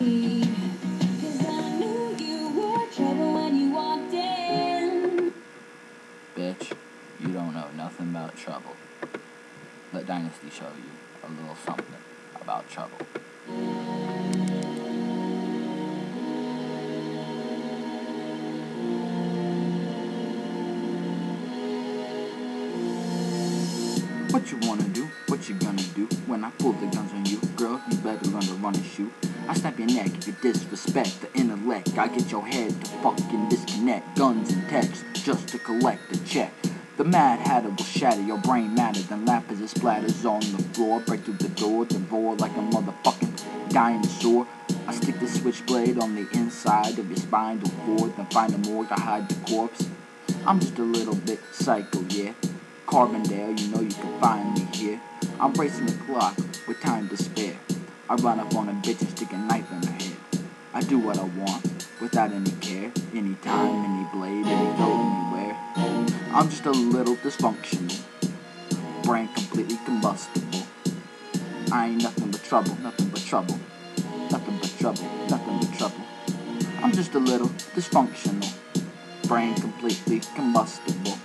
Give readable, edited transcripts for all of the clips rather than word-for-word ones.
'Cause I knew you were trouble when you walked in. Bitch, you don't know nothing about trouble. Let Dynasty show you a little something about trouble. What you wanna do? What you gonna do when I pull the guns on you? Girl, you better learn to run and shoot. I snap your neck if you disrespect the intellect. I get your head to fucking disconnect. Guns and texts just to collect the check. The Mad Hatter will shatter your brain matter, then laugh as it splatters on the floor. Break through the door, then roar like a motherfucking dinosaur. I stick the switchblade on the inside of your spinal cord, then find the morgue to hide the corpse. I'm just a little bit psycho, yeah. Carbondale, you know you can find me here. I'm racing the clock with time to spare. I run up on a bitch and stick a knife in her head. I do what I want without any care, any time, any blade, any throat, anywhere. I'm just a little dysfunctional, brain completely combustible. I ain't nothing but trouble, nothing but trouble, nothing but trouble, nothing but trouble. I'm just a little dysfunctional, brain completely combustible.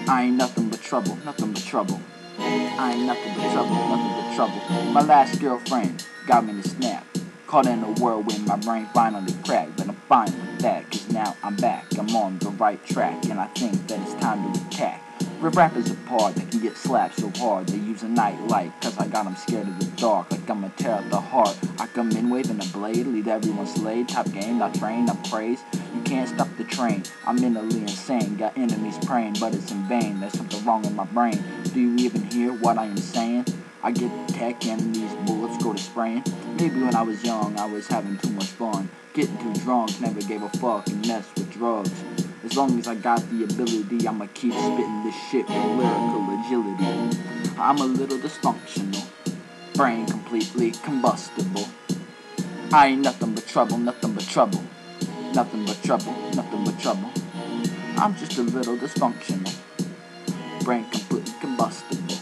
I ain't nothing but trouble, nothing but trouble. I ain't nothing but trouble, nothing but trouble. My last girlfriend got me to snap. Caught in a whirlwind, my brain finally cracked. But I'm fine with that, cause now I'm back. I'm on the right track, and I think that it's time to attack. Rip rappers apart, they can get slapped so hard. They use a nightlight, cause I got them scared of the dark. Like I'm a tear at the heart. I come in waving a blade, lead everyone slayed. Top game, not trained, I'm praised. You can't stop the train, I'm mentally insane. Got enemies praying, but it's in vain. There's something wrong in my brain. Do you even hear what I am saying? I get tech and these bullets go to spraying. Maybe when I was young, I was having too much fun. Getting too drunk, never gave a fuck and messed with drugs. As long as I got the ability, I'ma keep spitting this shit with lyrical agility. I'm a little dysfunctional, brain completely combustible. I ain't nothing but trouble, nothing but trouble. Nothing but trouble, nothing but trouble. I'm just a little dysfunctional, brain completely combustible.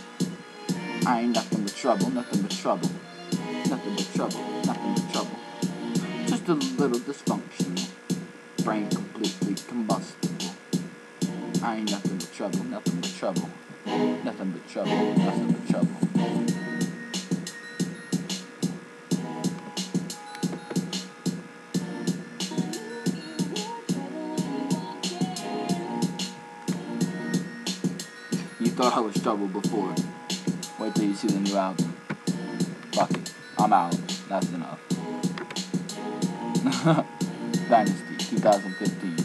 I ain't nothing but trouble, nothing but trouble. Nothing but trouble, nothing but trouble. Just a little dysfunctional, brain completely combustible. I ain't nothing but trouble, nothing but trouble. Nothing but trouble, nothing but trouble. You thought I was trouble before. Wait till you see the new album. Fuck it, I'm out. That's enough. Dynasty 2015.